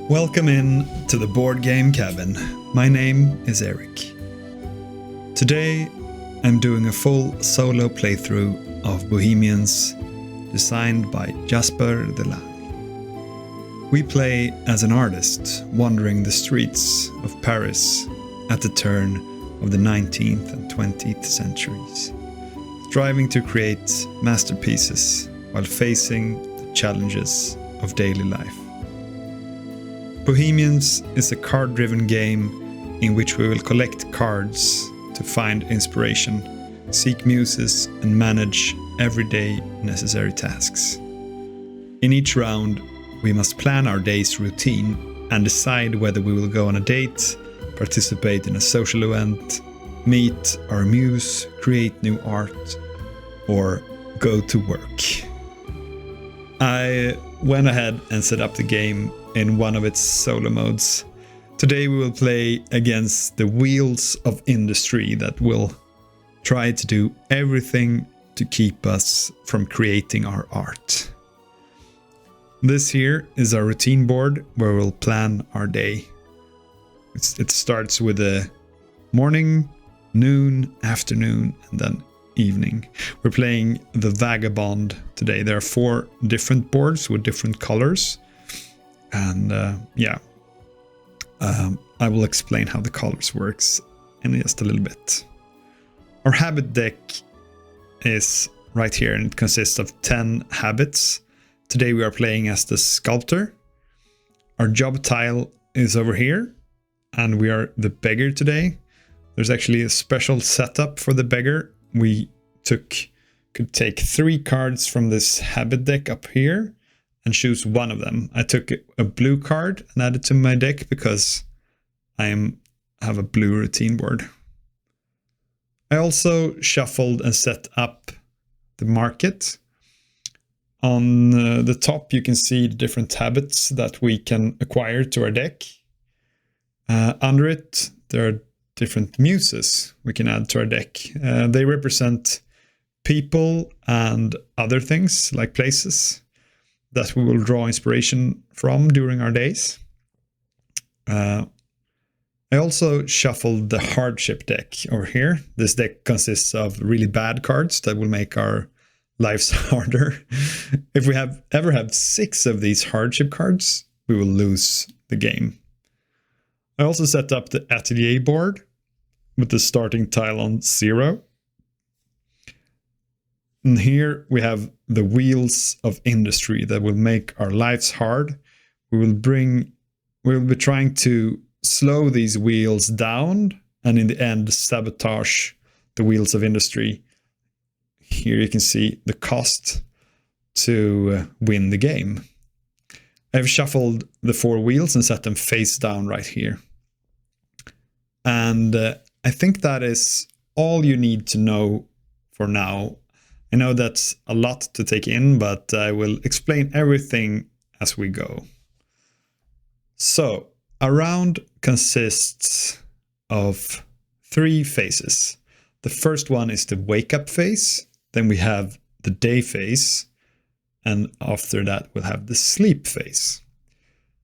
Welcome in to the board game cabin. My name is Eric. Today I'm doing a full solo playthrough of Bohemians, designed by Jasper Delang. We play as an artist wandering the streets of Paris at the turn of the 19th and 20th centuries, striving to create masterpieces while facing the challenges of daily life. Bohemians is a card-driven game in which we will collect cards to find inspiration, seek muses, and manage everyday necessary tasks. In each round, we must plan our day's routine and decide whether we will go on a date, participate in a social event, meet our muse, create new art, or go to work. I went ahead and set up the game in one of its solo modes. Today we will play against the wheels of industry that will try to do everything to keep us from creating our art. This here is our routine board where we'll plan our day. It starts with the morning, noon, afternoon, and then evening. We're playing the Vagabond today. There are 4 different boards with different colors. And I will explain how the colors works in just a little bit. Our habit deck is right here and it consists of 10 habits. Today we are playing as the sculptor. Our job tile is over here and we are the beggar today. There's actually a special setup for the beggar. We could take 3 cards from this habit deck up here and choose one of them. I took a blue card and added to my deck because I have a blue routine board. I also shuffled and set up the market. On the top you can see the different habits that we can acquire to our deck. Under it there are different muses we can add to our deck. They represent people and other things like places that we will draw inspiration from during our days. I also shuffled the hardship deck over here. This deck consists of really bad cards that will make our lives harder. If we ever have 6 of these hardship cards, we will lose the game. I also set up the atelier board with the starting tile on 0. And here we have the wheels of industry that will make our lives hard. We will be trying to slow these wheels down and in the end sabotage the wheels of industry. Here you can see the cost to win the game. I've shuffled the 4 wheels and set them face down right here. And I think that is all you need to know for now. I know that's a lot to take in, but I will explain everything as we go. So, a round consists of 3 phases. The first one is the wake up phase, then we have the day phase, and after that we'll have the sleep phase.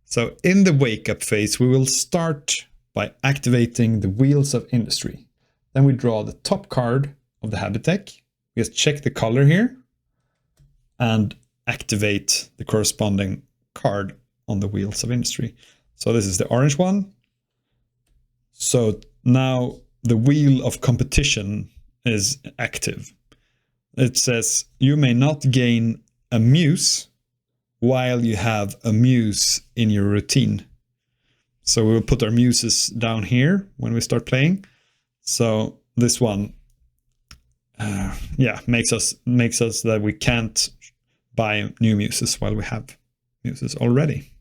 So in the wake up phase we will start by activating the wheels of industry. Then we draw the top card of the habit deck. We just check the color here and activate the corresponding card on the wheels of industry. So this is the orange one. So now the wheel of competition is active. It says you may not gain a muse while you have a muse in your routine. So we will put our muses down here when we start playing. So this one makes us that we can't buy new muses while we have muses already.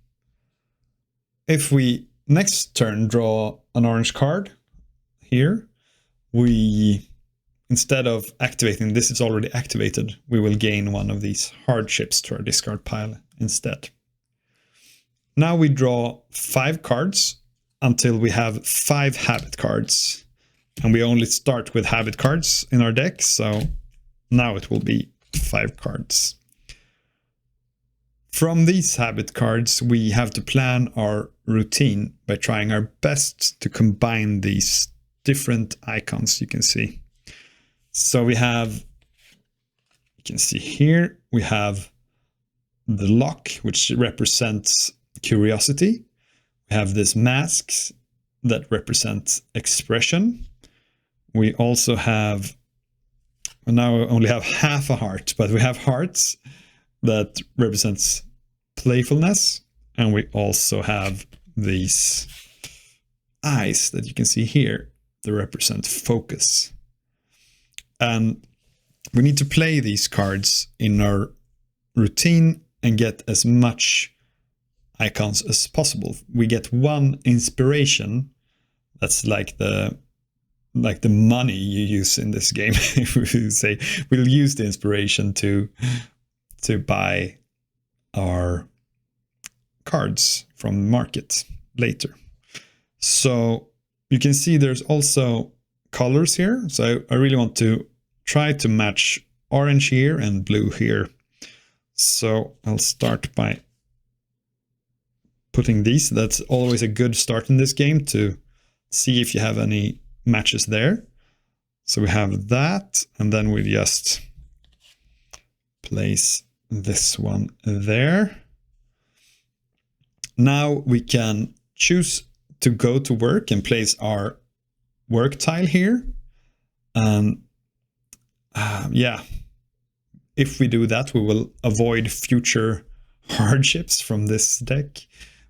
If we next turn draw an orange card here, we instead of activating this, it's already activated, we will gain one of these hardships to our discard pile instead. Now we draw 5 cards until we have 5 habit cards. And we only start with habit cards in our deck, so now it will be 5 cards. From these habit cards, we have to plan our routine by trying our best to combine these different icons you can see. So we have, you can see here, we have the lock, which represents curiosity. We have this masks that represents expression. We also have, now we only have half a heart, but we have hearts that represents playfulness. And we also have these eyes that you can see here that represent focus. And we need to play these cards in our routine and get as much icons as possible. We get one inspiration. That's like the money you use in this game. We say we'll use the inspiration to buy our cards from the market later. So you can see there's also colors here. So I really want to try to match orange here and blue here. So I'll start by putting these. That's always a good start in this game to see if you have any matches there. So we have that, and then we just place this one there. Now we can choose to go to work and place our work tile here. And yeah, if we do that, we will avoid future hardships from this deck.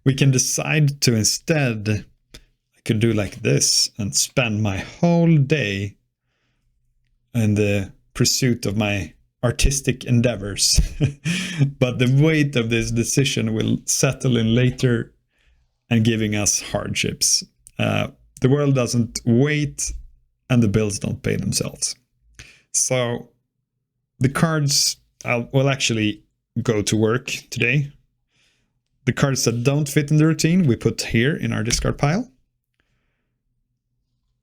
We can decide to instead, I could do like this and spend my whole day in the pursuit of my artistic endeavors. But the weight of this decision will settle in later and giving us hardships. The world doesn't wait and the bills don't pay themselves. So the cards, will actually go to work today. The cards that don't fit in the routine, we put here in our discard pile.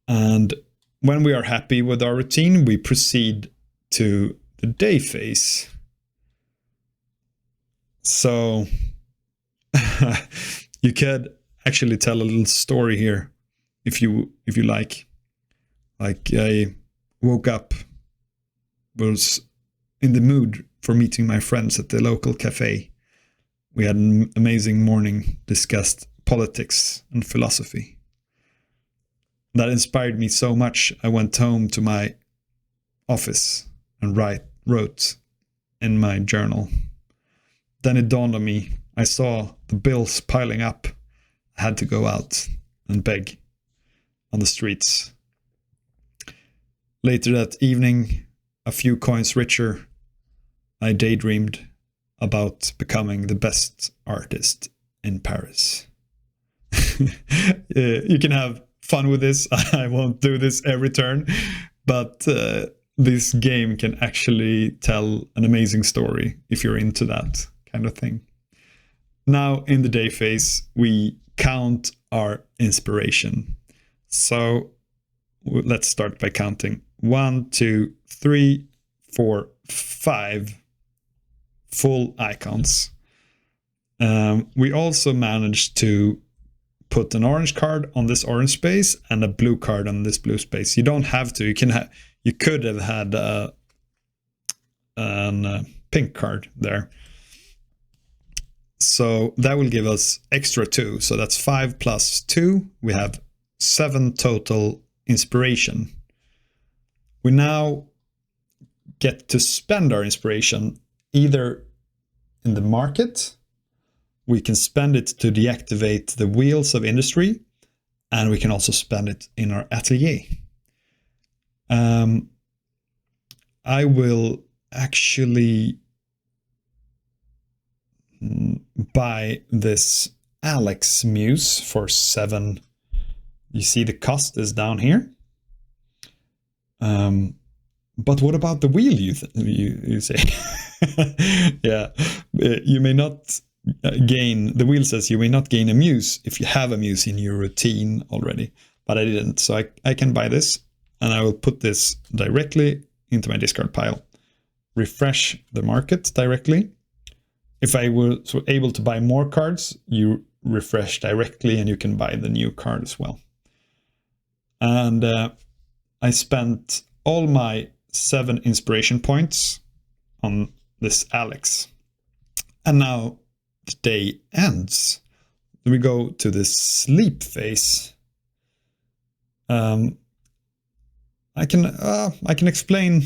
And when we are happy with our routine, we proceed to the day phase. So you could actually tell a little story here if you like. Like I woke up, was in the mood for meeting my friends at the local cafe. We had an amazing morning, discussed politics and philosophy. That inspired me so much, I went home to my office and wrote in my journal. Then it dawned on me, I saw the bills piling up. I had to go out and beg on the streets. Later that evening, a few coins richer, I daydreamed about becoming the best artist in Paris. You can have fun with this. I won't do this every turn, but this game can actually tell an amazing story if you're into that kind of thing. Now in the day phase, we count our inspiration. So let's start by counting 1, 2, 3, 4, 5 full icons. We also managed to put an orange card on this orange space and a blue card on this blue space. You don't have to. You could have had a pink card there. So that will give us extra 2. So that's 5 plus 2. We have 7 total inspiration. We now get to spend our inspiration either in the market. We can spend it to deactivate the wheels of industry, and we can also spend it in our atelier. I will actually buy this Alex Muse for 7. You see the cost is down here. But what about the wheel, you say? Yeah, you may not gain, the wheel says you may not gain a muse if you have a muse in your routine already, but I didn't. So I can buy this, and I will put this directly into my discard pile. Refresh the market directly. if I was able to buy more cards, you refresh directly and you can buy the new card as well. And I spent all my 7 inspiration points on this Alex. And now the day ends. We go to the sleep phase. I can explain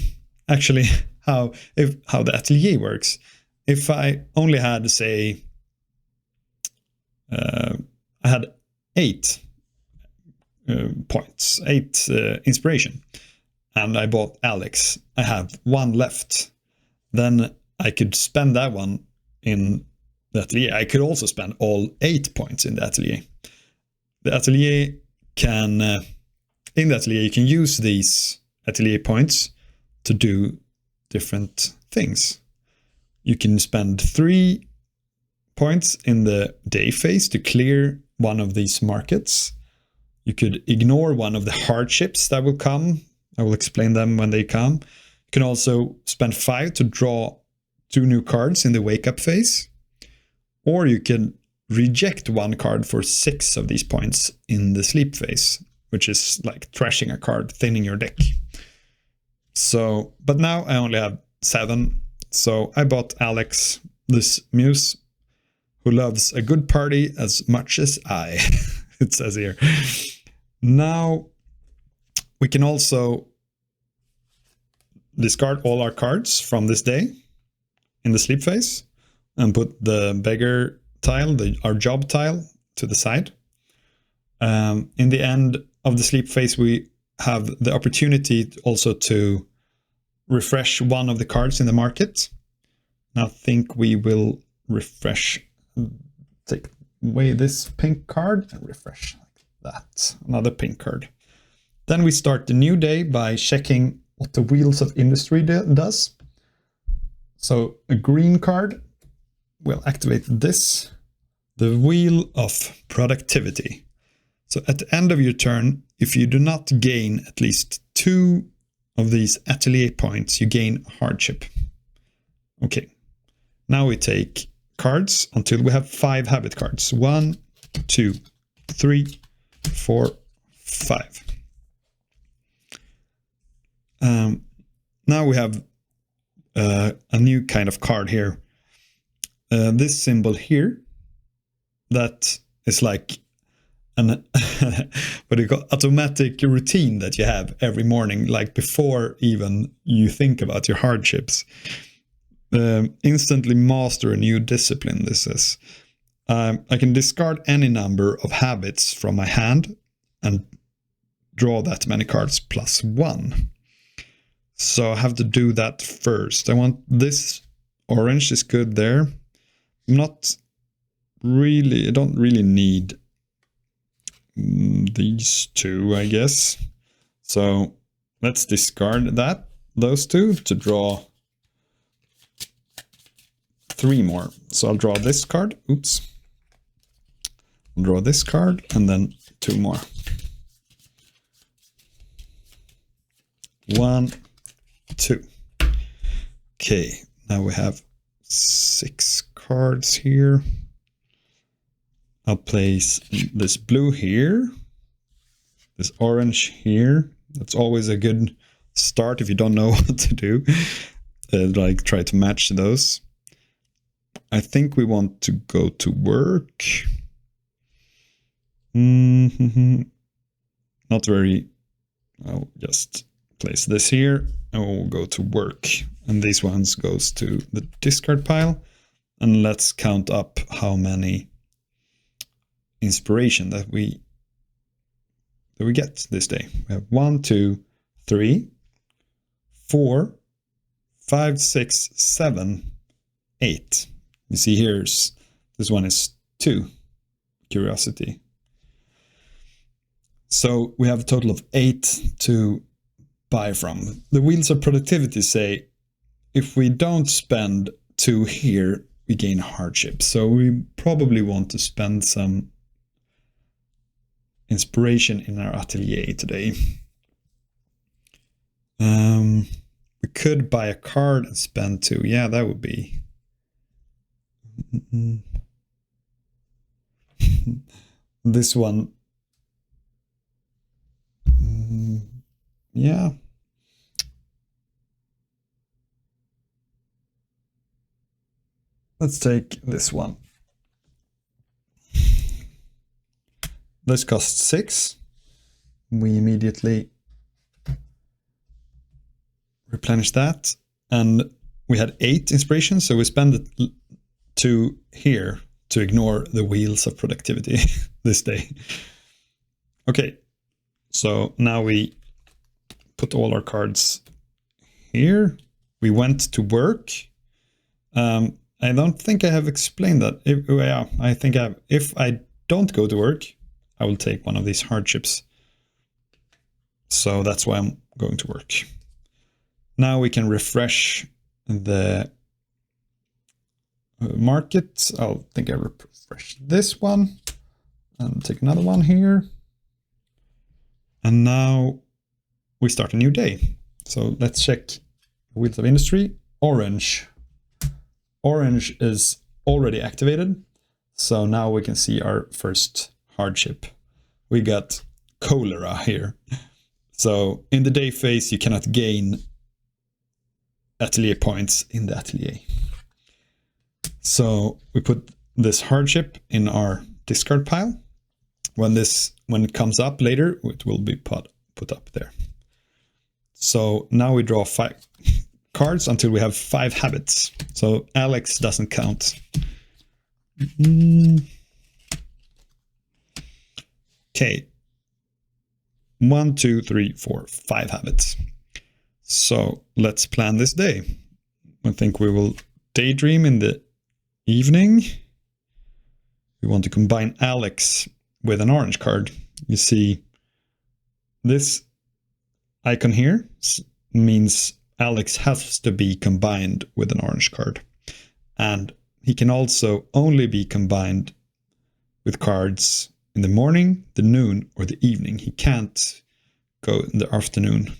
actually how the atelier works. If I only had, say, I had 8 points, 8 inspiration, and I bought Alex, I have 1 left, then I could spend that one in the atelier. I could also spend all 8 points in the atelier. The atelier can, in the atelier, you can use these atelier points to do different things. You can spend 3 points in the day phase to clear one of these markets. You could ignore one of the hardships that will come. I will explain them when they come. You can also spend 5 to draw 2 new cards in the wake up phase. Or you can reject 1 card for 6 of these points in the sleep phase, which is like trashing a card, thinning your deck. So, but now I only have 7. So I bought Alex, this muse, who loves a good party as much as I, it says here. Now we can also discard all our cards from this day in the sleep phase and put the beggar tile, our job tile, to the side. In the end of the sleep phase, we have the opportunity also to refresh one of the cards in the market. I think we will refresh, take away this pink card and refresh like that, another pink card. Then we start the new day by checking what the Wheels of Industry does. So a green card will activate this, the Wheel of Productivity. So at the end of your turn, if you do not gain at least 2 of these atelier points, you gain hardship. Okay, now we take cards until we have 5 habit cards. 1, 2, 3, 4, 5. Now we have a new kind of card here. This symbol here, that is like an what do you call automatic routine that you have every morning, like before even you think about your hardships. Instantly master a new discipline, this is. I can discard any number of habits from my hand and draw that many cards plus 1. So I have to do that first. I want this orange is good there. I don't really need these 2, I guess. So let's discard those 2 to draw 3 more. So I'll draw this card. Oops. I'll draw this card and then 2 more. 1, 2. Okay, now we have 6 cards here. I'll place this blue here, this orange here. That's always a good start if you don't know what to do. Like try to match those. I think we want to go to work. Not very. I'll just place this here and we'll go to work. And these ones goes to the discard pile. And let's count up how many inspiration that we get this day. We have 1, 2, 3, 4, 5, 6, 7, 8. You see here's this one is 2 curiosity. So we have a total of 8 to buy from. The Wheels of Productivity say if we don't spend 2 here, we gain hardship. So we probably want to spend some inspiration in our atelier today. We could buy a card and spend 2. Yeah, that would be This one. Yeah. Let's take this one. This costs 6. We immediately replenish that. And we had 8 inspiration, so we spend it to here to ignore the wheels of productivity this day. Okay, so now we put all our cards here. We went to work. I don't think I have explained that. Yeah, I think I have. If I don't go to work, I will take one of these hardships. So that's why I'm going to work. Now we can refresh the market. I'll think I refresh this one and take another one here. And now we start a new day. So let's check Wheels of Industry. Orange. Orange is already activated. So now we can see our first hardship. We got cholera here. So in the day phase, you cannot gain atelier points in the atelier. So we put this hardship in our discard pile. When it comes up later, it will be put up there. So now we draw 5 cards until we have 5 habits. So Alex doesn't count. Okay. 1, 2, 3, 4, 5 habits. So let's plan this day. I think we will daydream in the evening. We want to combine Alex with an orange card. You see this icon here means Alex has to be combined with an orange card. And he can also only be combined with cards in the morning, the noon, or the evening. He can't go in the afternoon.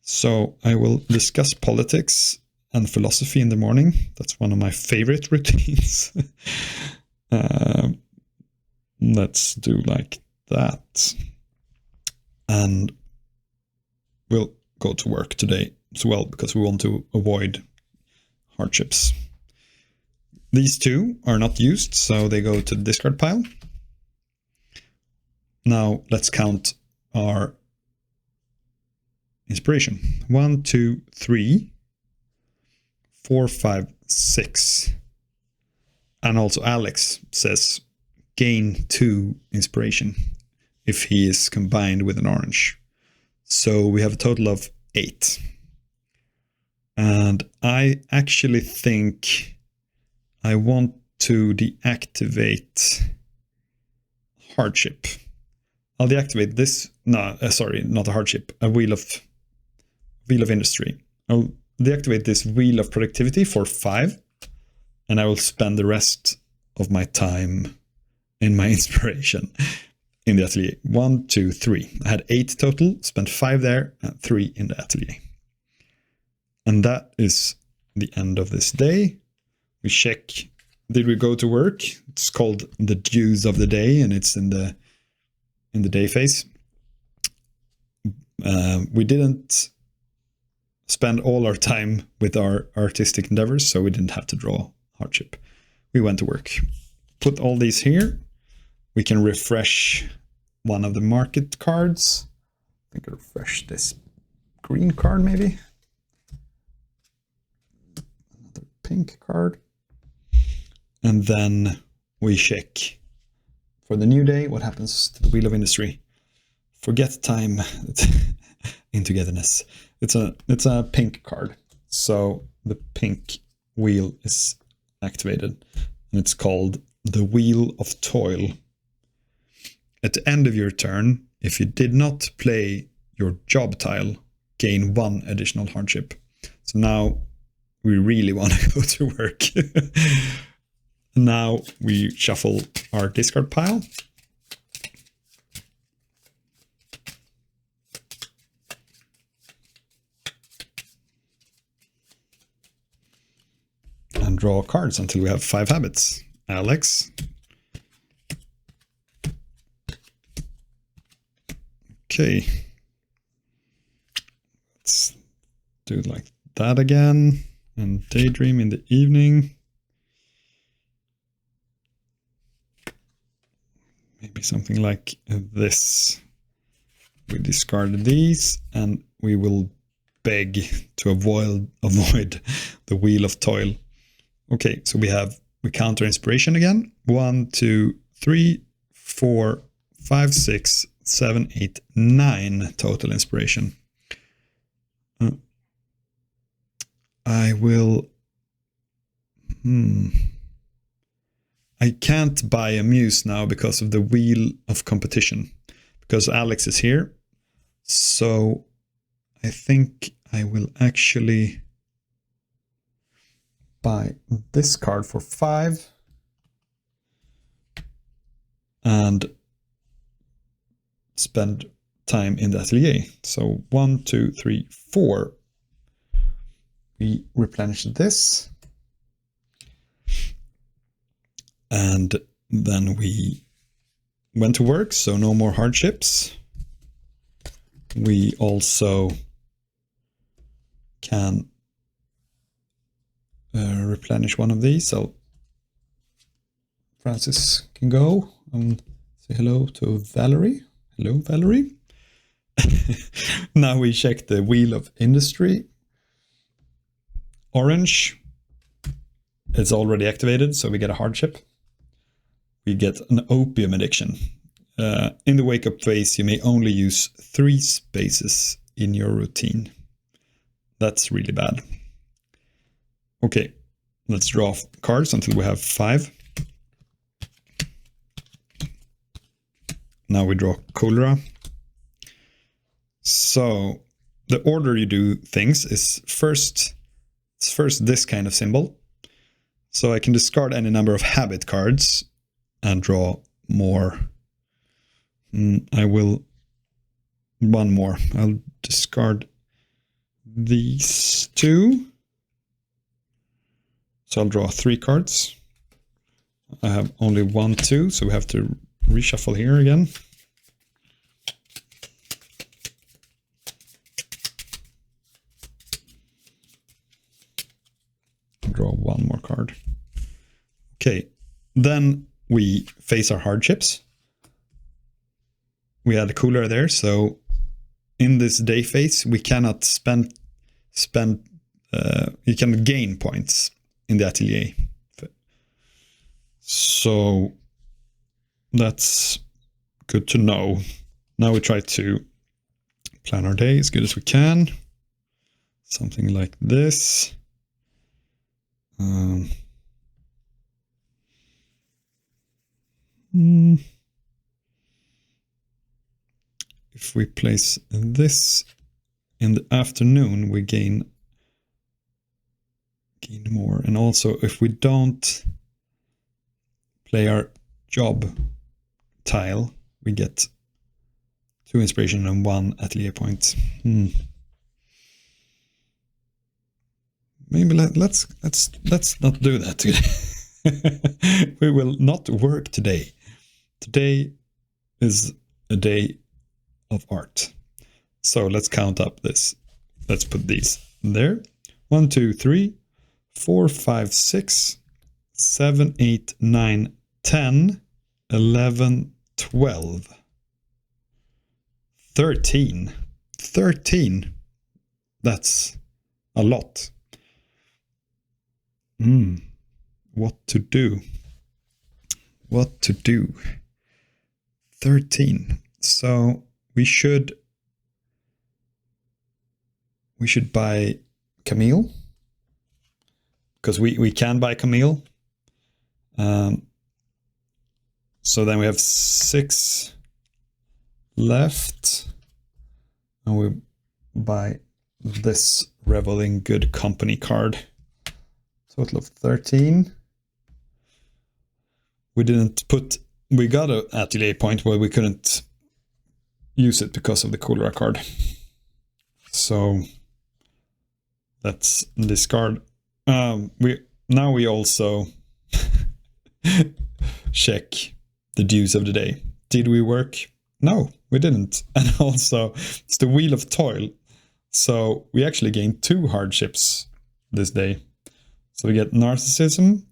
So I will discuss politics and philosophy in the morning. That's one of my favorite routines. Let's do like that. And we'll go to work today as well because we want to avoid hardships. These 2 are not used, so they go to the discard pile. Now let's count our inspiration. 1, 2, 3, 4, 5, 6. And also Alex says gain 2 inspiration if he is combined with an orange. So we have a total of 8. And I actually think I want to deactivate hardship. I'll deactivate this. No, sorry, not a hardship. A wheel of industry. I'll deactivate this wheel of productivity for 5, and I will spend the rest of my time in my inspiration in the atelier. 1, 2, 3. I had 8 total, spent 5 there, and 3 in the atelier. And that is the end of this day. We check, did we go to work? It's called the dues of the day, and it's in the day phase. We didn't spend all our time with our artistic endeavors, so we didn't have to draw hardship. We went to work. Put all these here. We can refresh one of the market cards. I think I'll refresh this green card maybe. Another pink card. And then we check for the new day what happens to the Wheel of Industry. Forget time in togetherness. It's a pink card. So the pink wheel is activated and it's called the Wheel of Toil. At the end of your turn, if you did not play your job tile, gain 1 additional hardship. So now we really want to go to work. Now we shuffle our discard pile. And draw cards until we have 5 habits. Alex. Okay. Let's do it like that again. And daydream in the evening. Maybe something like this. We discard these and we will beg to avoid the wheel of toil. Okay, so we counter inspiration again. 1, 2, 3, 4, 5, 6, 7, 8, 9 total inspiration. I will... I can't buy a muse now because of the wheel of competition. Because Alex is here. So I think I will actually buy this card for 5. And spend time in the atelier. So 1, 2, 3, 4. We replenish this. And then we went to work, so no more hardships. We also can replenish one of these. So Francis can go and say hello to Valerie. Hello, Valerie. Now we check the wheel of industry. Orange. It's already activated, so we get a hardship. We get an opium addiction. In the wake-up phase, you may only use 3 spaces in your routine. That's really bad. Okay, let's draw cards until we have 5. Now we draw cholera. So the order you do things is first this kind of symbol. So I can discard any number of habit cards and draw more. I will one more. I'll discard these 2. So I'll draw 3 cards. I have only 1, 2, so we have to reshuffle here again. Draw 1 more card. Okay, then we face our hardships. We had a cooler there, so in this day phase we cannot spend. You can gain points in the atelier. So that's good to know. Now we try to plan our day as good as we can. Something like this. If we place this in the afternoon, we gain more. And also, if we don't play our job tile, we get 2 inspiration and 1 atelier point. Maybe let's not do that today. We will not work today. Today is a day of art. So let's count up this. Let's put these there. 1, 2, 3, 4, 5, 6, 7, 8, 9, 10, 11, 12, 13. 13. That's a lot. What to do? What to do? 13. So we should buy Camille, because we can buy Camille. So then we have 6 left, and we buy this Revel in Good Company card. Total of 13. We got an atelier point where we couldn't use it because of the cholera card. So let's discard. now we also check the dues of the day. Did we work? No, we didn't. And also, it's the Wheel of Toil. So we actually gained 2 hardships this day. So we get narcissism,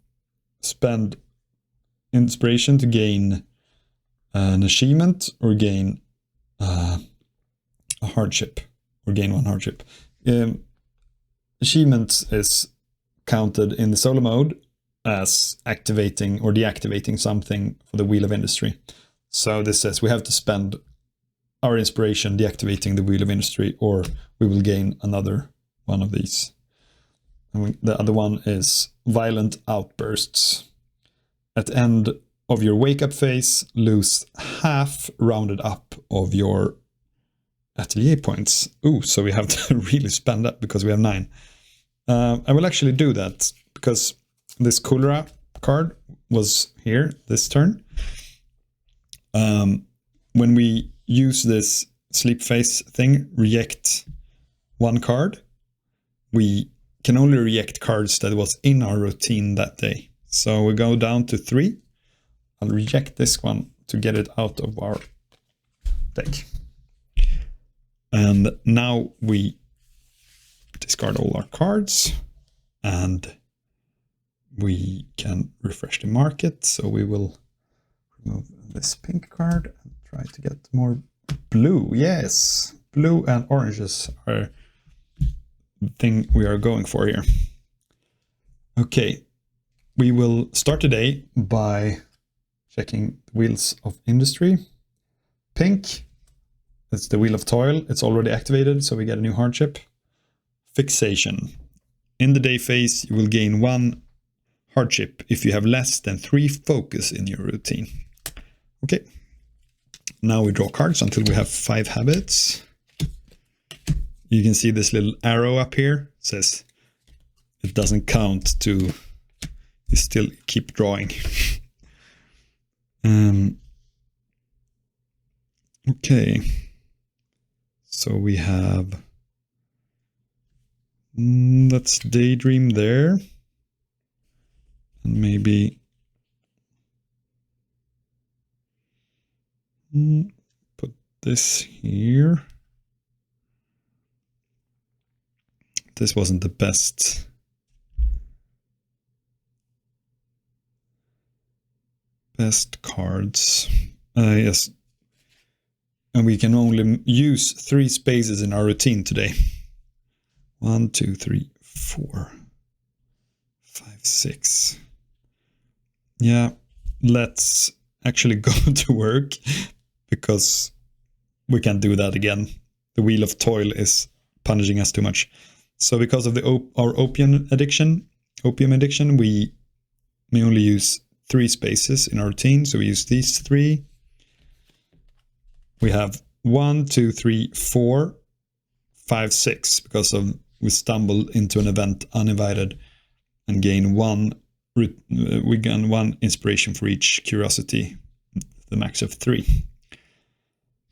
spend inspiration to gain an achievement, or gain a hardship, or gain 1 hardship. Achievement is counted in the solo mode as activating or deactivating something for the Wheel of Industry. So this says we have to spend our inspiration deactivating the Wheel of Industry, or we will gain another one of these. And the other one is violent outbursts. At the end of your wake-up phase, lose half rounded up of your atelier points. Ooh, so we have to really spend that because we have 9. I will actually do that because this cholera card was here this turn. When we use this sleep phase thing, reject 1 card, we can only reject cards that was in our routine that day. So we go down to 3. I'll reject this one to get it out of our deck. And now we discard all our cards, and we can refresh the market. So we will remove this pink card and try to get more blue. Yes, blue and oranges are the thing we are going for here. Okay, we will start today by checking the Wheels of Industry. Pink, it's the Wheel of Toil. It's already activated, so we get a new hardship. Fixation. In the day phase, you will gain 1 hardship if you have less than 3 focus in your routine. Okay. Now we draw cards until we have 5 habits. You can see this little arrow up here. It says it doesn't count to, you still keep drawing. Okay. So we have, let's daydream there. And maybe put this here. This wasn't the best. Best cards. Yes. And we can only use 3 spaces in our routine today. 1, 2, 3, 4, 5, 6. Yeah, let's actually go to work because we can't do that again. The Wheel of Toil is punishing us too much. So because of our opium addiction, we may only use 3 spaces in our routine. So we use these 3. We have 1, 2, 3, 4, 5, 6 because of we stumbled into an event uninvited and gain 1. We gain 1 inspiration for each curiosity, the max of 3.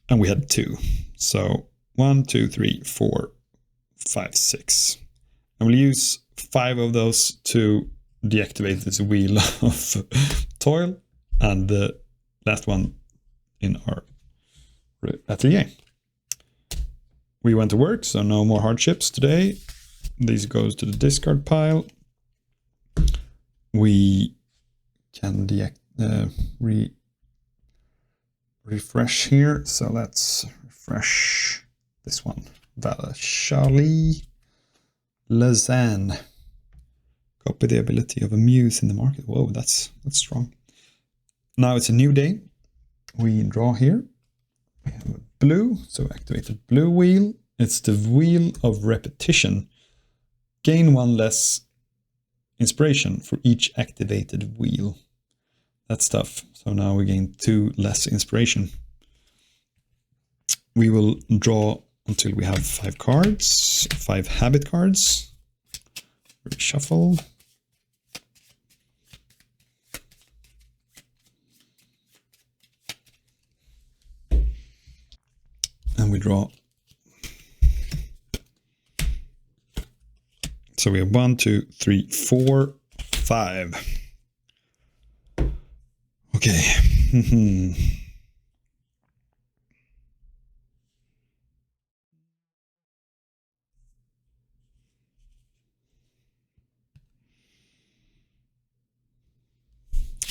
And we had 2. So 1, 2, 3, 4, 5, 6. And we'll use 5 of those to deactivate this Wheel of Toil, and the last one in our atelier. We went to work, so no more hardships today. These goes to the discard pile. We can refresh here. So let's refresh this one. Charlie Lausanne. Copy the ability of a muse in the market. Whoa, that's strong. Now it's a new day. We draw here. We have a blue, so activated blue wheel. It's the Wheel of Repetition. Gain 1 less inspiration for each activated wheel. That's tough. So now we gain 2 less inspiration. We will draw until we have 5 cards, 5 habit cards. Reshuffle. And we draw. So we have 1, 2, 3, 4, 5. Okay.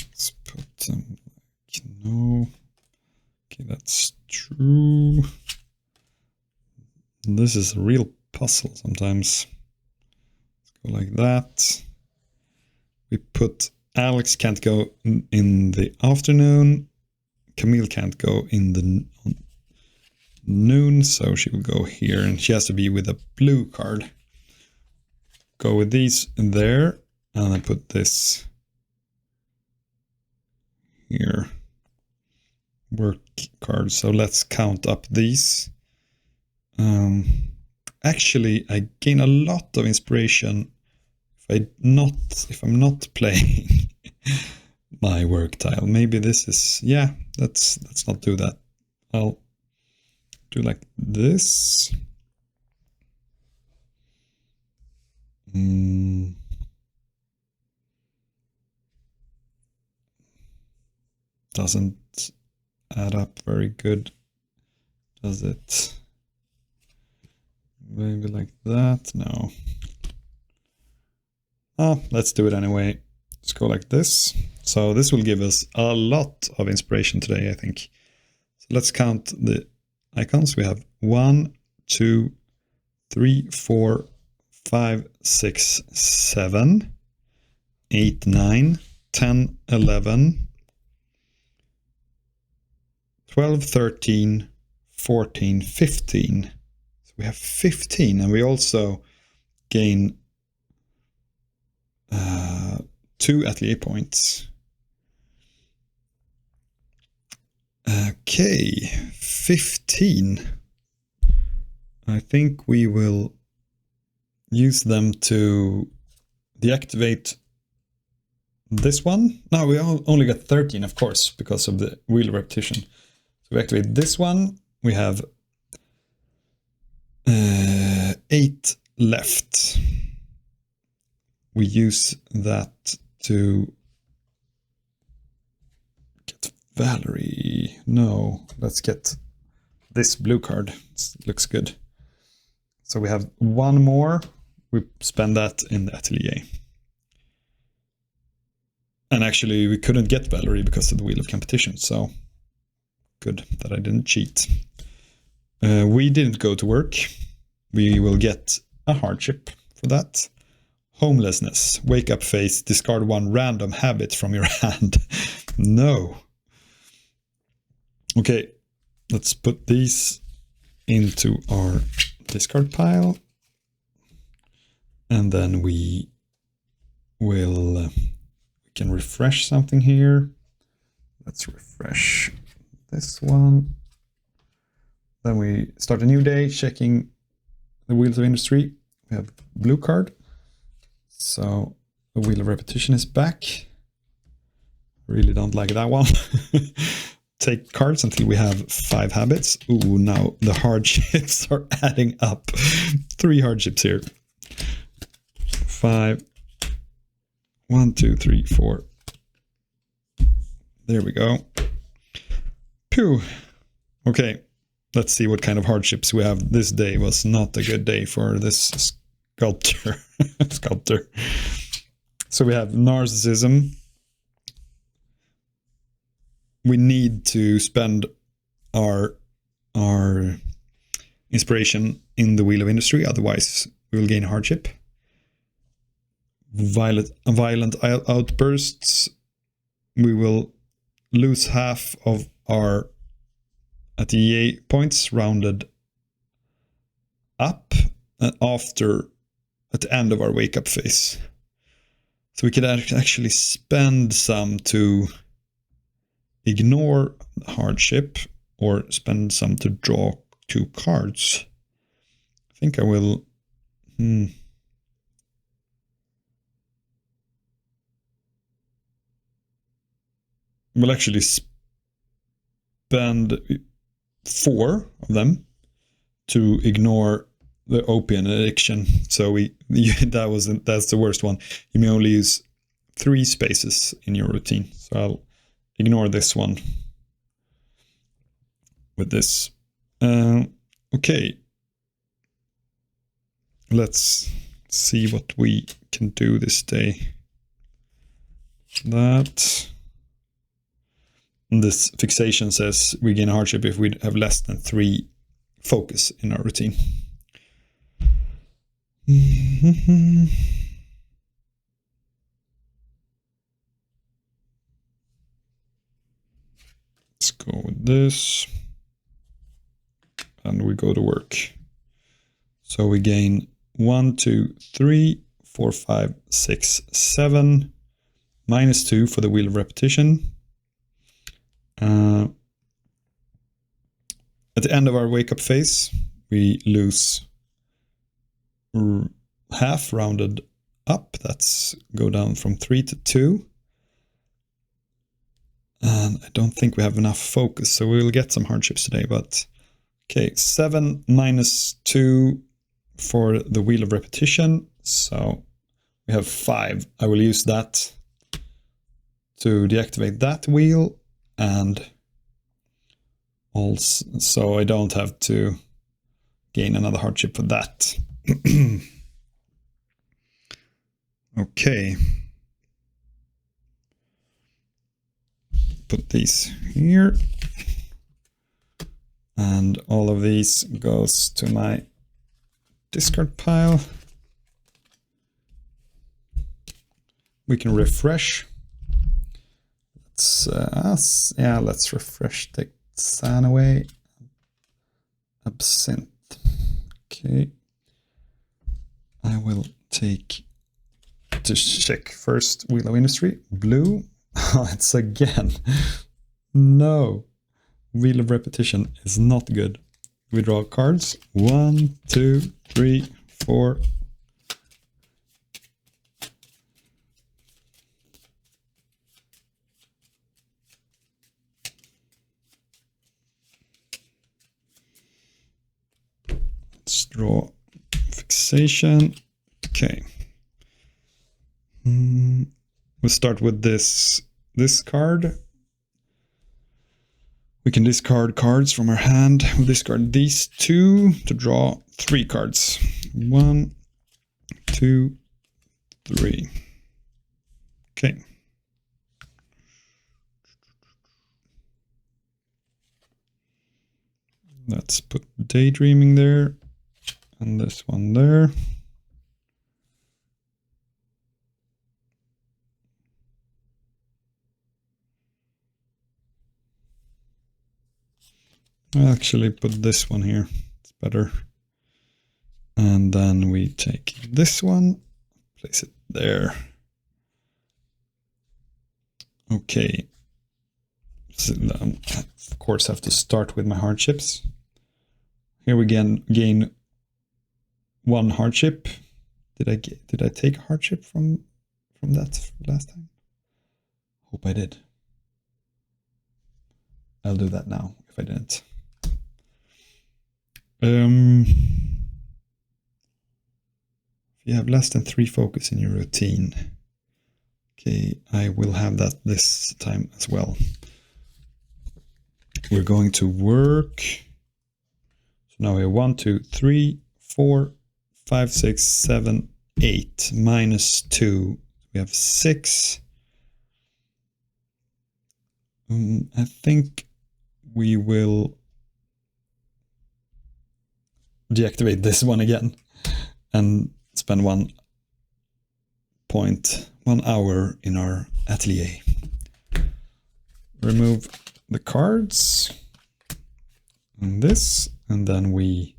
Let's put them like no. Okay, that's true. This is a real puzzle sometimes. Let's go like that. We put Alex can't go in the afternoon. Camille can't go in the noon, so she will go here, and she has to be with a blue card. Go with these in there, and I put this here. Work card. So let's count up these. Actually, I gain a lot of inspiration if I'm not playing my work tile. Maybe this is, yeah, let's not do that. I'll do like this. Doesn't add up very good, does it? Maybe like that. No. Let's do it anyway. Let's go like this. So this will give us a lot of inspiration today, I think. So let's count the icons. We have 1, 2, 3, 4, 5, 6, 7, 8, 9, 10, 11, 12, 13, 14, 15. So we have 15, and we also gain 2 atelier points. Okay, 15. I think we will use them to deactivate this one. No, we only got 13, of course, because of the wheel repetition. So we activate this one. We have 8 left. We use that to get Valerie. No, let's get this blue card. It looks good. So we have 1 more. We spend that in the atelier. And actually, we couldn't get Valerie because of the wheel of competition. So good that I didn't cheat. We didn't go to work. We will get a hardship for that. Homelessness, wake up face, discard 1 random habit from your hand. No. Okay, let's put these into our discard pile. And then we will, we can refresh something here. Let's refresh this one. Then we start a new day, checking the wheels of industry. We have blue card. So the wheel of repetition is back. Really don't like that one. Take cards until we have 5 habits. Ooh, now the hardships are adding up. 3 hardships here. 5. 1, 2, 3, 4. There we go. Pew. Okay, let's see what kind of hardships we have. This day was not a good day for this sculptor. So we have narcissism. We need to spend our inspiration in the wheel of industry, otherwise we will gain hardship. Violent outbursts. We will lose half of our atelier points rounded up after at the end of our wake up phase. So we could actually spend some to ignore hardship or spend some to draw 2 cards. I think I will. We'll actually spend 4 of them to ignore the opium addiction. So that's the worst one. You may only use 3 spaces in your routine. So I'll ignore this one with this. Okay. Let's see what we can do this day. That. And this fixation says we gain hardship if we have less than 3 focus in our routine. Let's go with this. And we go to work. So we gain 1, 2, 3, 4, 5, 6, 7, -2 for the wheel of repetition. At the end of our wake up phase, we lose half rounded up. That's go down from 3 to 2. And I don't think we have enough focus, so we'll get some hardships today, but okay, 7 -2 for the wheel of repetition. So we have 5. I will use that to deactivate that wheel, and also so I don't have to gain another hardship for that. Okay. Put these here. And all of these goes to my discard pile. We can refresh. Let's refresh. Take San away. Absinthe. Okay. I will take to check first wheel of industry. Blue. Oh, it's again. No. Wheel of repetition is not good. We draw cards. 1, 2, 3, 4. Let's draw fixation. Okay. We'll start with this card. We can discard cards from our hand. We'll discard these 2 to draw 3 cards. 1, 2, 3. Okay. Let's put daydreaming there and this one there. I'll actually put this one here. It's better. And then we take this one, place it there. Okay. So, of course, I have to start with my hardships. Here we gain 1 hardship. Did I take a hardship from that last time? Hope I did. I'll do that now if I didn't. If you have less than 3 focus in your routine, okay, I will have that this time as well. We're going to work. So now we have 1, 2, 3, 4, 5, 6, 7, 8. -2. We have 6. I think we will deactivate this one again and spend 1 hour in our atelier. Remove the cards and this, and then we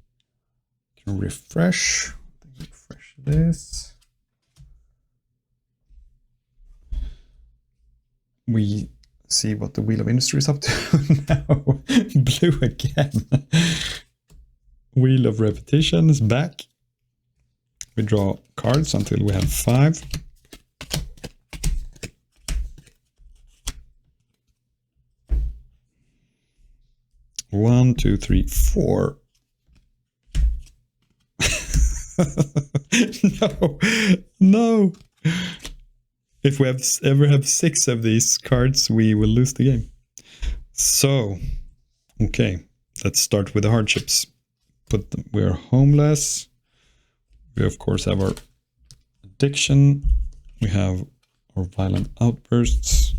can refresh this. We see what the wheel of industry is up to. No, blue again. Wheel of repetition is back. We draw cards until we have 5. One, 2, 3, 4. No. if we ever have 6 of these cards, we will lose the game. So, okay, let's start with the hardships. We're homeless. We of course have our addiction. We have our violent outbursts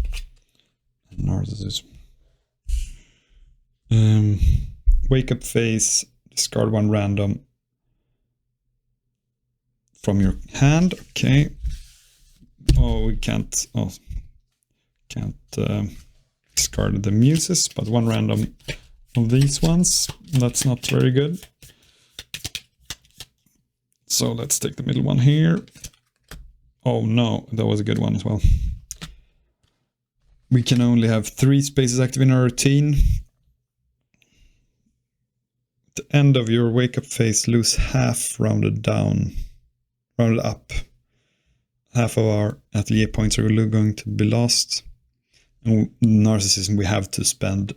and narcissism. Wake up phase, discard 1 random from your hand. Okay. Oh, we can't discard the muses, but 1 random of these ones. That's not very good. So let's take the middle one here. Oh no, that was a good one as well. We can only have 3 spaces active in our routine. At the end of your wake up phase, lose half rounded up. Half of our atelier points are going to be lost. And narcissism, we have to spend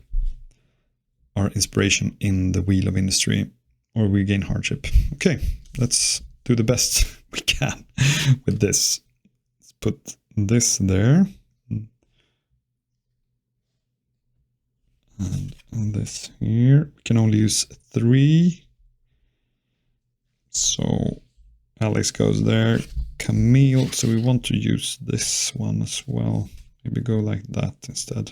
our inspiration in the wheel of industry, or we gain hardship. Okay, let's do the best we can with this. Let's put this there. And this here. We can only use 3. So Alex goes there. Camille, so we want to use this one as well. Maybe go like that instead.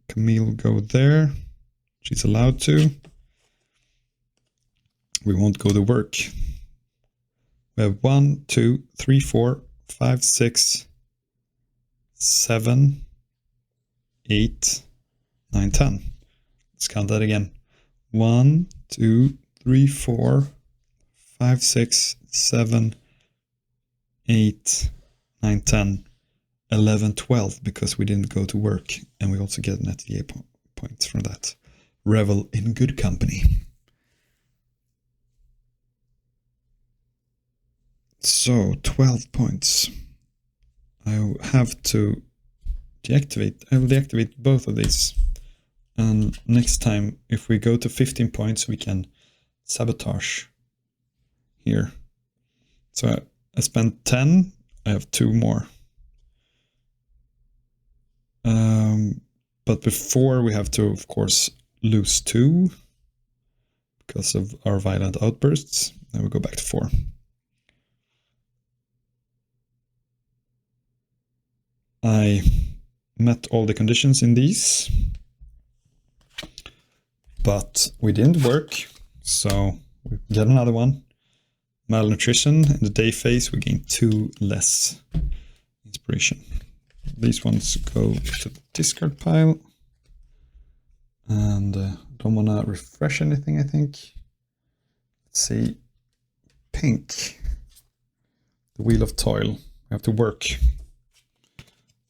Camille go there. She's allowed to. We won't go to work. We have 1, 2, 3, 4, 5, 6, 7, 8, 9, 10. Let's count that again. 1, 2, 3, 4, 5, 6, 7, 8, 9, 10, 11, 12, because we didn't go to work, and we also get an atelier points from that. Revel in good company. So 12 points. I have to deactivate. I will deactivate both of these. And next time, if we go to 15 points, we can sabotage here. So I spent 10. I have 2 more. But before we have to, of course, lose 2 because of our violent outbursts. Then we go back to 4. I met all the conditions in these, but we didn't work, so we get another one. Malnutrition. In the day phase, we gain 2 less inspiration. These ones go to the discard pile. And don't want to refresh anything, I think. Let's see. Pink. The Wheel of Toil. We have to work.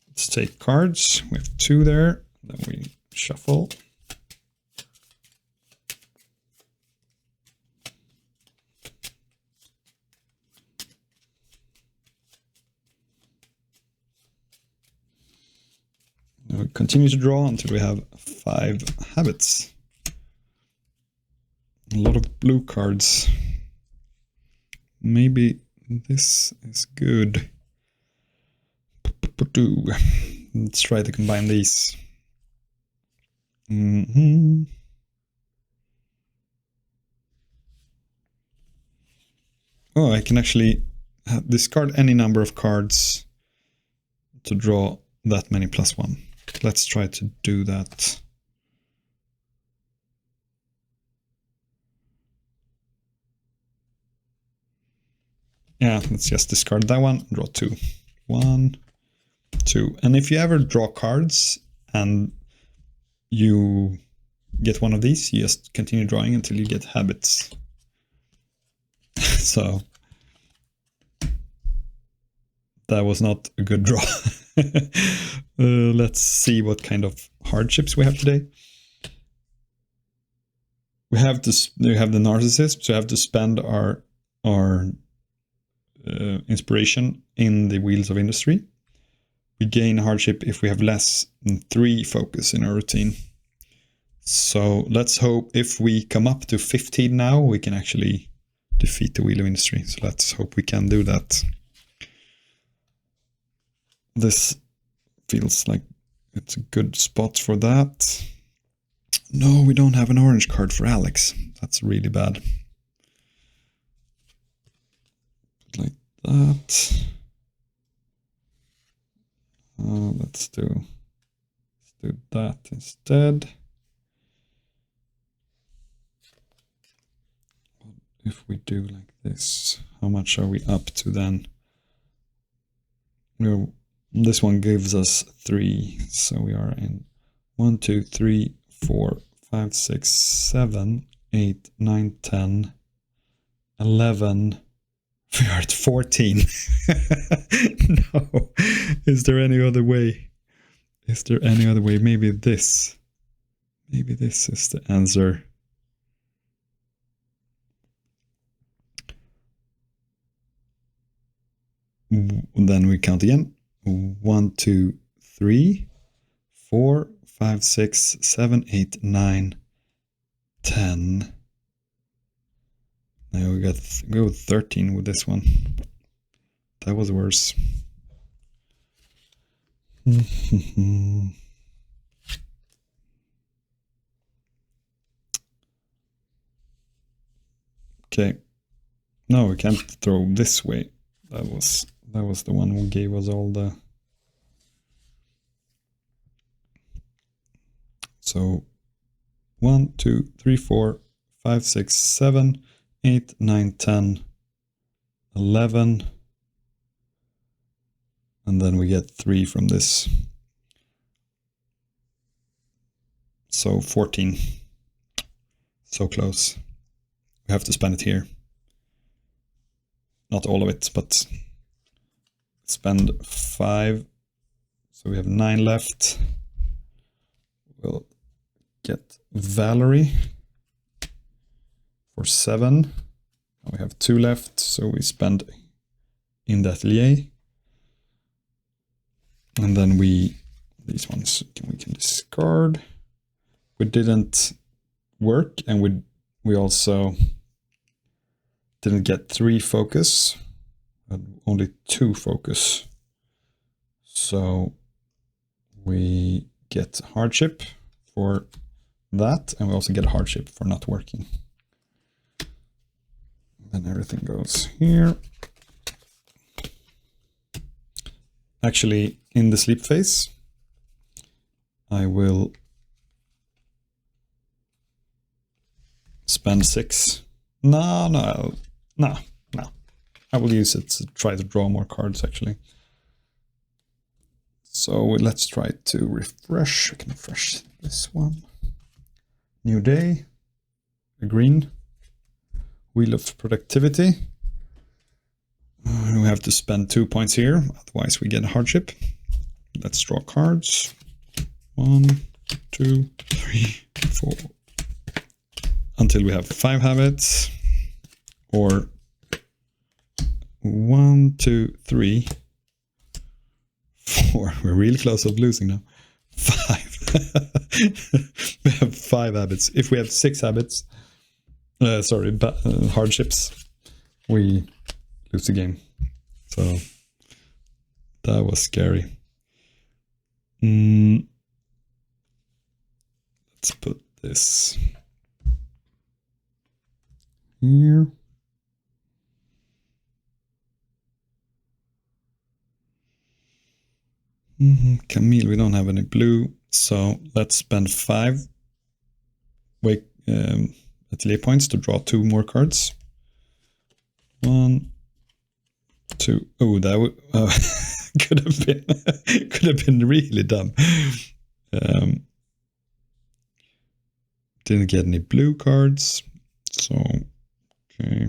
Let's take cards. We have 2 there. Then we shuffle. Now we continue to draw until we have 5 habits. A lot of blue cards. Maybe this is good. Let's try to combine these. Oh, I can actually discard any number of cards to draw that many +1. Let's try to do that. Yeah, let's just discard that one, draw 2. 1, 2. And if you ever draw cards and you get one of these, you just continue drawing until you get habits. So that was not a good draw. Let's see what kind of hardships we have today. We have the narcissist, so we have to spend our inspiration in the wheels of industry. We gain hardship if we have less than 3 focus in our routine. So let's hope if we come up to 15 now, we can actually defeat the wheel of industry. So let's hope we can do that. this feels like it's a good spot for that. No, we don't have an orange card for Alex. That's really bad. Like that. Let's do that instead. If we do like this, how much are we up to then? This one gives us 3, so we are in 1, 2, 3, 4, 5, 6, 7, 8, 9, 10, 11. We are at 14. No. Is there any other way? Is there any other way? Maybe this. Maybe this is the answer. Then we count again. 1, 2, 3, 4, 5, 6, 7, 8, 9, 10. Now we got go with 13 with this one. That was worse. Okay. No, we can't throw this way. That was the one who gave us all the... So 1, 2, 3, 4, 5, 6, 7, 8, 9, 10, 11. And then we get 3 from this. So 14. So close. We have to spend it here. Not all of it, but spend 5. So we have 9 left. We'll get Valerie for 7. Now we have 2 left, so we spend in the atelier. And then these ones we can discard. We didn't work, and we also didn't get 3 focus, but only 2 focus. So we get hardship for that, and we also get a hardship for not working. Then everything goes here. Actually, in the sleep phase, I will spend 6. No. I will use it to try to draw more cards, actually. So let's try to refresh. I can refresh this one. New day. A green. Wheel of productivity. We have to spend 2 points here, otherwise we get a hardship. Let's draw cards. 1, 2, 3, 4. Until we have 5 habits. Or 1, 2, 3, 4. We're really close of losing now. 5. We have 5 habits. If we have 6 habits, hardships, we lose the game. So that was scary. Let's put this here. Camille, we don't have any blue, so let's spend 5 atelier points to draw 2 more cards. 1, 2. Oh, that could have been really dumb. Didn't get any blue cards, so okay.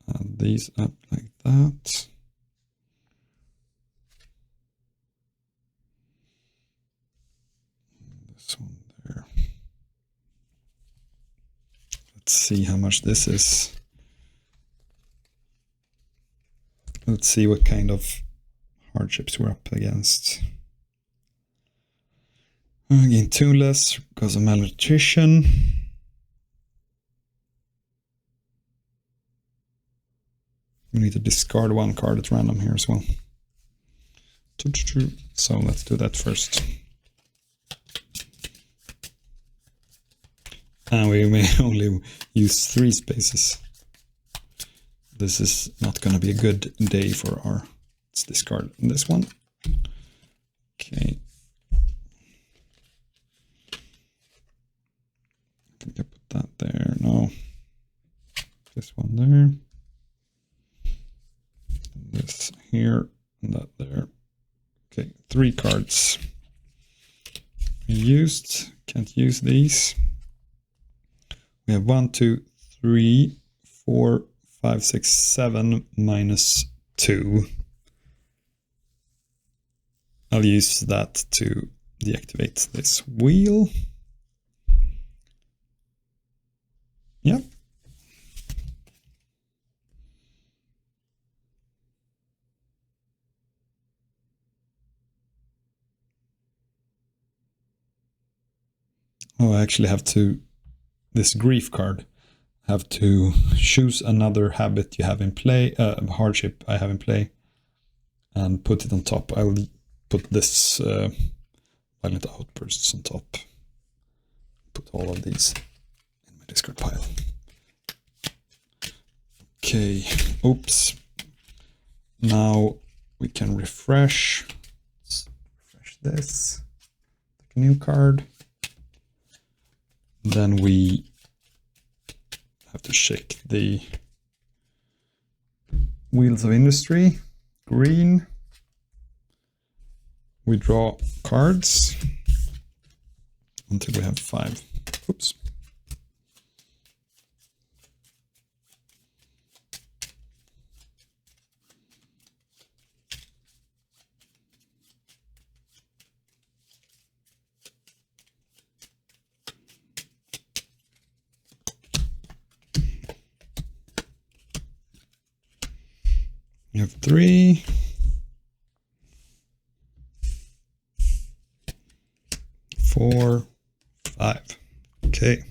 Add these up like that. This one there. Let's see how much this is. Let's see what kind of hardships we're up against. Again, 2 less because of malnutrition. We need to discard one card at random here as well. So let's do that first. And we may only use 3 spaces. This is not going to be a good day for our... Let's discard this one. Okay. I think I put that there. No. This one there. This here. And that there. Okay, 3 cards. Used. Can't use these. We have 1, 2, 3, 4, 5, 6, 7 minus 2. I'll use that to deactivate this wheel. Yeah. Oh, I actually have to, this grief card, have to choose another habit you have in play, hardship I have in play, and put it on top. I will put this violent outbursts on top. Put all of these in my discard pile. Okay, oops. Now we can refresh. Let's refresh this. Take a new card. Then we have to check the Wheels of Industry. Green. We draw cards until we have 5. Oops. We have 3. 4, 5. Okay.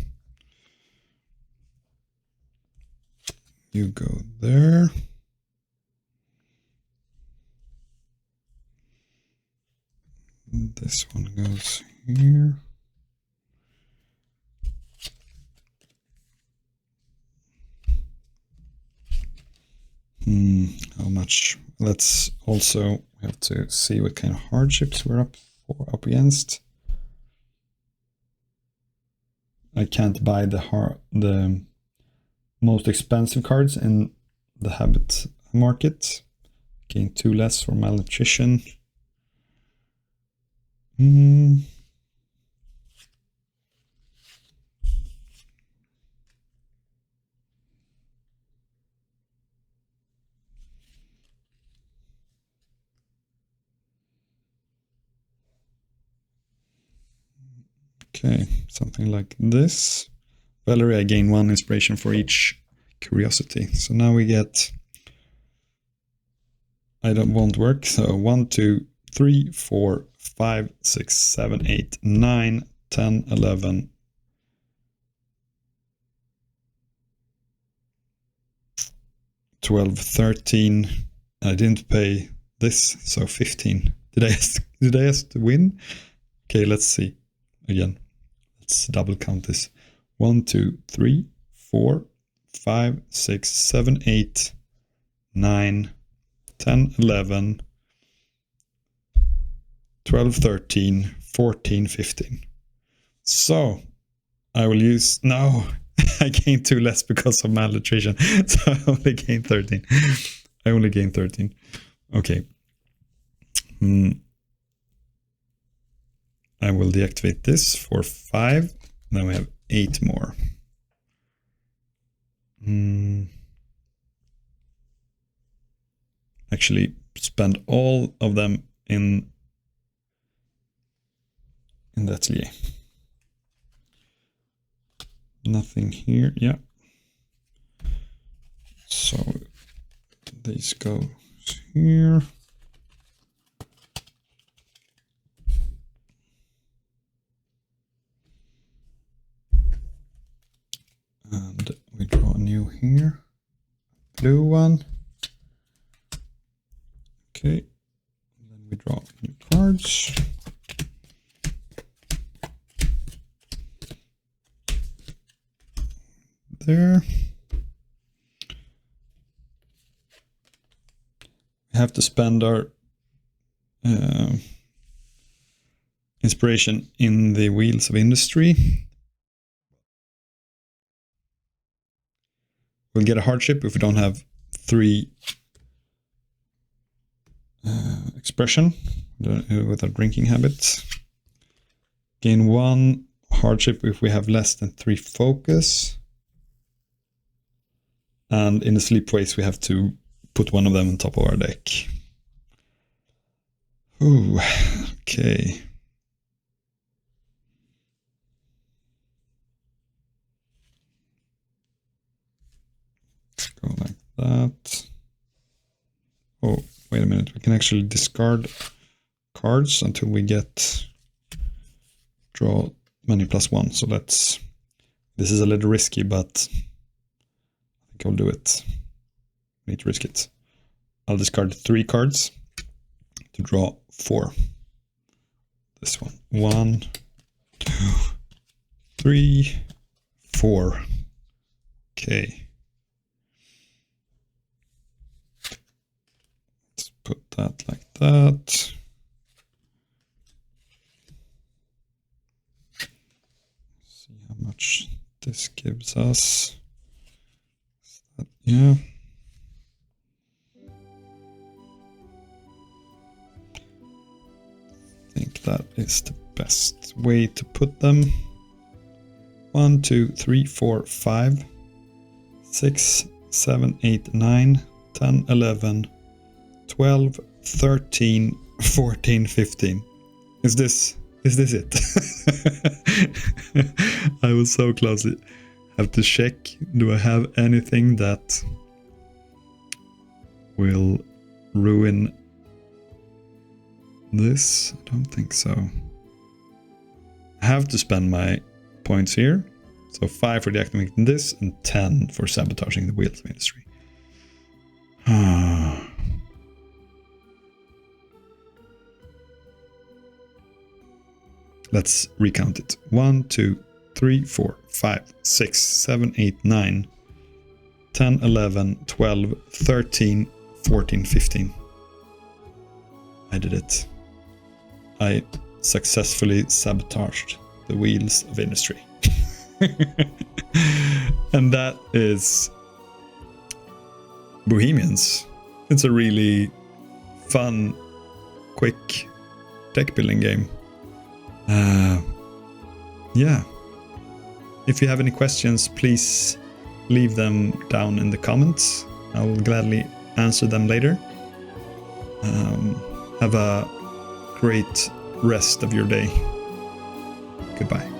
You go there. This one goes here. How much? Let's also have to see what kind of hardships we're up against. I can't buy the most expensive cards in the habit market. Gain 2 less for malnutrition. Okay, something like this. Valerie, I gain 1 inspiration for each curiosity. So now we get, won't work. So 1, 2, 3, 4, 5, 6, 7, 8, 9, 10, 11, 12, 13. I didn't pay this, so 15. Did I ask to win? Okay, let's see again. Let's double count this. 1, 2, 3, 4, 5, 6, 7, 8, 9, 10, 11, 12, 13, 14, 15. So I will use, no, I gained 2 less because of malnutrition. So I only gained 13. I only gained 13. Okay. I will deactivate this for 5. Then we have 8 more. Actually, spend all of them in the atelier. Nothing here. Yeah. So these go here. And we draw a new here. Blue one. Okay, and then we draw new cards. There. We have to spend our inspiration in the wheels of industry. We'll get a hardship if we don't have 3 expression with our drinking habits. Gain 1 hardship if we have less than 3 focus. And in the sleep phase we have to put one of them on top of our deck. Ooh, okay. Let's go like that. Oh, wait a minute. We can actually discard cards until we get draw many +1. So let's. This is a little risky, but I think I'll do it. Need to risk it. I'll discard 3 cards to draw 4. This one. 1, 2, 3, 4. Okay. Let's put that like that. See how much this gives us. Yeah. I think that is the best way to put them. 1, 2, 3, 4, 5, 6, 7, 8, 9, 10, 11, 12, 13, 14, 15. Is this it? I was so close. Have to check. Do I have anything that will ruin this? I don't think so. I have to spend my points here. So 5 for deactivating this and 10 for sabotaging the wheels of industry. Let's recount it. 1, 2, 3, 4, 5, 6, 7, 8, 9, 10, 11, 12, 13, 14, 15. I did it. I successfully sabotaged the wheels of industry. And that is Bohemians. It's a really fun, quick deck building game. Yeah. If you have any questions, please leave them down in the comments. I'll gladly answer them later. Have a great rest of your day. Goodbye.